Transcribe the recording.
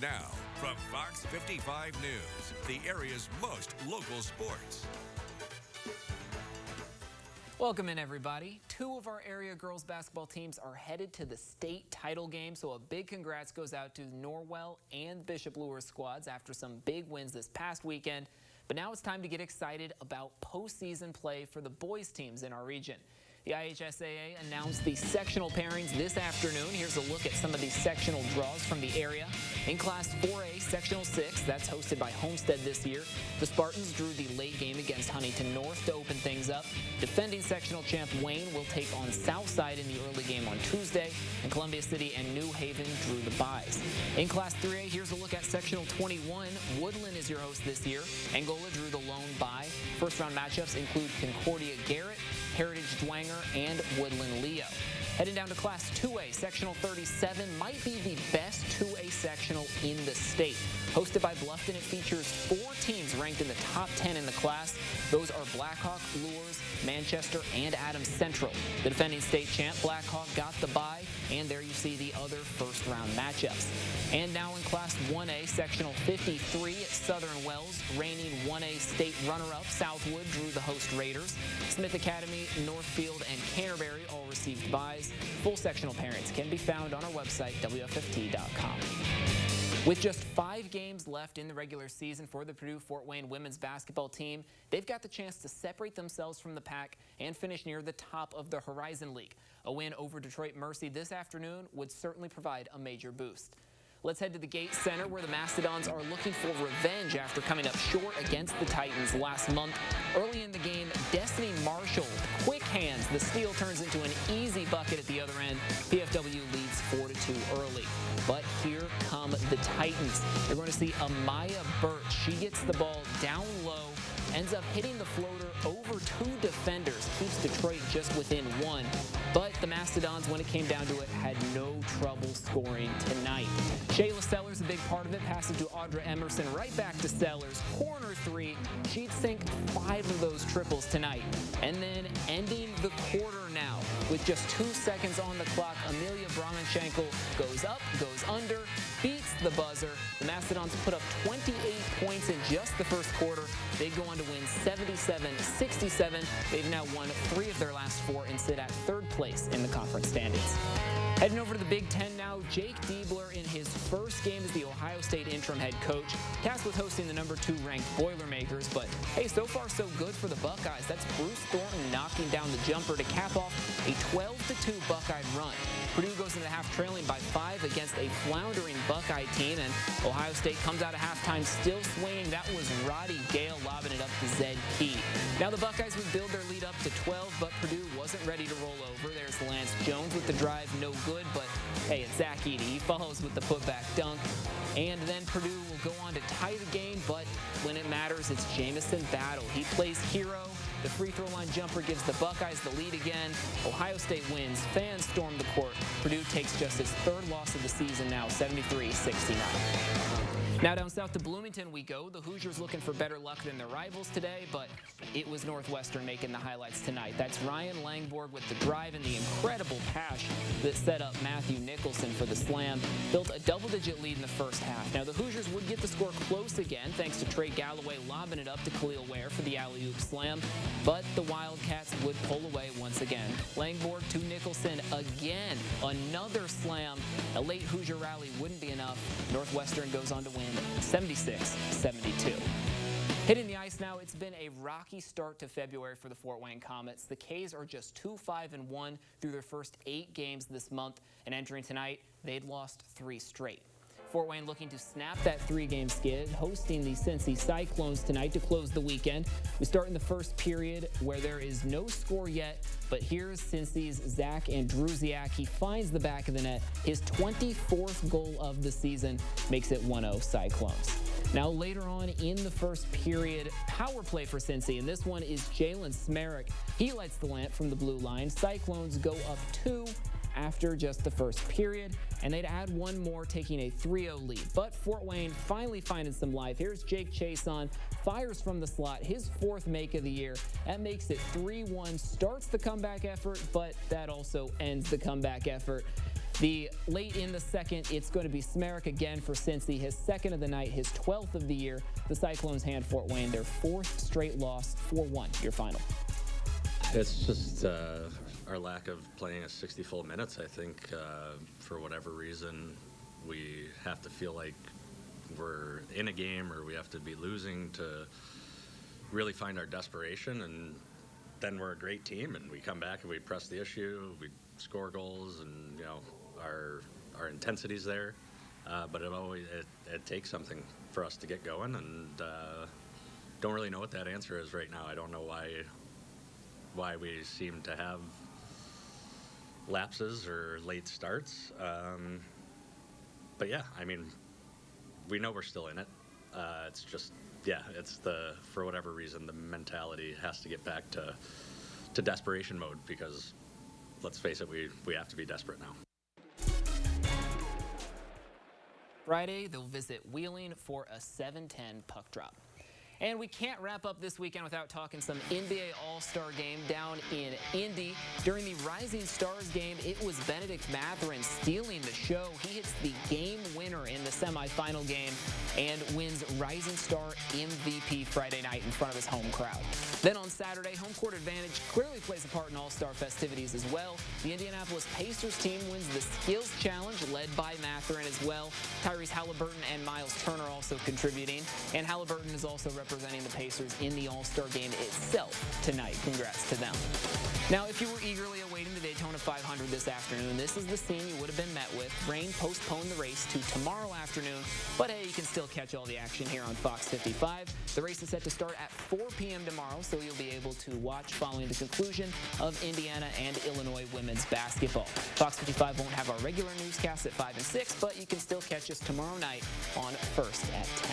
Now, from Fox 55 News, the area's most local sports. Welcome in, everybody. Two of our area girls basketball teams are headed to the state title game, so a big congrats goes out to Norwell and Bishop Luers squads after some big wins this past weekend. But now it's time to get excited about postseason play for the boys teams in our region. The IHSAA announced the sectional pairings this afternoon. Here's a look at some of these sectional draws from the area. In Class 4A, Sectional 6, that's hosted by Homestead this year. The Spartans drew the late game against Huntington North to open things up. Defending sectional champ Wayne will take on Southside in the early game on Tuesday. And Columbia City and New Haven drew the byes. In Class 3A, here's a look at Sectional 21. Woodland is your host this year. Angola drew the lone bye. First round matchups include Concordia Garrett, Heritage Dwanger, and Woodland Leo. Heading down to Class 2A, Sectional 37 might be the best 2A sectional in the state. Hosted by Bluffton, it features 4 teams ranked in the top 10 in the class. Those are Blackhawk, Luers, Manchester, and Adams Central. The defending state champ, Blackhawk, got the bye, and there you see the other first-round matchups. And now in Class 1A, Sectional 53 at Southern Wells, reigning 1A state runner-up, Southwood drew the host Raiders. Smith Academy, Northfield, and Canterbury all received byes. Full sectional pairings can be found on our website, WFFT.com. With just 5 games left in the regular season for the Purdue-Fort Wayne women's basketball team, they've got the chance to separate themselves from the pack and finish near the top of the Horizon League. A win over Detroit Mercy this afternoon would certainly provide a major boost. Let's head to the Gate Center, where the Mastodons are looking for revenge after coming up short against the Titans last month. Early in the game, Destiny Marshall, quick hands. The steal turns into an easy bucket at the other end. PFW leads 4-2 early. But here come the Titans. They're going to see Amaya Birch. She gets the ball down low, ends up hitting the floater over 2 defenders, keeps Detroit just within 1. But the Mastodons, when it came down to it, had no trouble scoring tonight. Shayla Sellers, a big part of it, passes to Audra Emerson, right back to Sellers. Corner 3, she'd sink 5 of those triples tonight. And then ending the quarter now, with just 2 seconds on the clock, Amelia Bromanchenko goes up, goes under, beats the buzzer. The Mastodons put up 28 points in just the first quarter. They go on to win 77-67. They've now won 3 of their last 4 and sit at 3rd place in the conference standings. Heading over to the Big Ten now, Jake Diebler in his first game as the Ohio State interim head coach, tasked with hosting the number 2 ranked Boilermakers. But hey, so far so good for the Buckeyes. That's Bruce Thornton knocking down the jumper to cap off a 12-2 Buckeye run. Purdue goes into the half trailing by 5 against a floundering Buckeye team, and Ohio State comes out of halftime still swinging. That was Roddy Gale lobbing it up to Zed Key. Now the Buckeyes would build their lead up to 12, but Purdue wasn't ready to roll over. There's Lance Jones with the drive, no good, but hey, it's Zach Edey. He follows with the putback dunk. And then Purdue will go on to tie the game, but when it matters, it's Jamison Battle. He plays hero. The free throw line jumper gives the Buckeyes the lead again. Ohio State wins. Fans storm the court. Purdue takes just his 3rd loss of the season now, 73-69. Now down south to Bloomington we go. The Hoosiers looking for better luck than their rivals today, but it was Northwestern making the highlights tonight. That's Ryan Langborg with the drive and the incredible pass that set up Matthew Nicholson for the slam. Built a double-digit lead in the first half. Now the Hoosiers would get the score close again thanks to Trey Galloway lobbing it up to Khalil Ware for the alley-oop slam, but the Wildcats would pull away once again. Langborg to Nicholson again. Another slam. A late Hoosier rally wouldn't be enough. Northwestern goes on to win 76-72. Hitting the ice now, it's been a rocky start to February for the Fort Wayne Komets. The K's are just 2-5-1 through their first 8 games this month, and entering tonight, they'd lost 3 straight. Fort Wayne looking to snap that 3-game skid, hosting the Cincy Cyclones tonight to close the weekend. We start in the first period where there is no score yet, but here's Cincy's Zach Andrusiak. He finds the back of the net. His 24th goal of the season makes it 1-0 Cyclones. Now later on in the first period, power play for Cincy, and this one is Jalen Smerick. He lights the lamp from the blue line. Cyclones go up 2 after just the first period, and they'd add one more, taking a 3-0 lead. But Fort Wayne finally finding some life. Here's Jake Chason, fires from the slot, his 4th make of the year. That makes it 3-1, starts the comeback effort, but that also ends the comeback effort. The late in the second, it's going to be Smerek again for Cincy, his second of the night, his 12th of the year. The Cyclones hand Fort Wayne their 4th straight loss, 4-1, your final. It's just our lack of playing a 60 full minutes. I think for whatever reason, we have to feel like we're in a game or we have to be losing to really find our desperation, and then we're a great team and we come back and we press the issue, we score goals, and our intensity's there, but it takes something for us to get going, and don't really know what that answer is right now. I don't know why we seem to have lapses or late starts, but yeah, I mean, we know we're still in it. It's just, for whatever reason, the mentality has to get back to desperation mode, because let's face it, we have to be desperate now. Friday, they'll visit Wheeling for a 7:10 puck drop. And we can't wrap up this weekend without talking some NBA All-Star game down in Indy. During the Rising Stars game, it was Benedict Mathurin stealing the show. He hits the game winner in the semifinal game and wins Rising Star MVP Friday night in front of his home crowd. Then on Saturday, home court advantage clearly plays a part in All-Star festivities as well. The Indianapolis Pacers team wins the Skills Challenge, led by Mathurin as well. Tyrese Halliburton and Miles Turner also contributing. And Halliburton is also representing the Pacers in the All-Star game itself tonight. Congrats to them. Now, if you were eagerly awaiting the Daytona 500 this afternoon, this is the scene you would have been met with. Rain postponed the race to tomorrow afternoon, but hey, you can still catch all the action here on Fox 55. The race is set to start at 4 p.m. tomorrow, so you'll be able to watch following the conclusion of Indiana and Illinois women's basketball. Fox 55 won't have our regular newscast at 5 and 6, but you can still catch us tomorrow night on First at 10.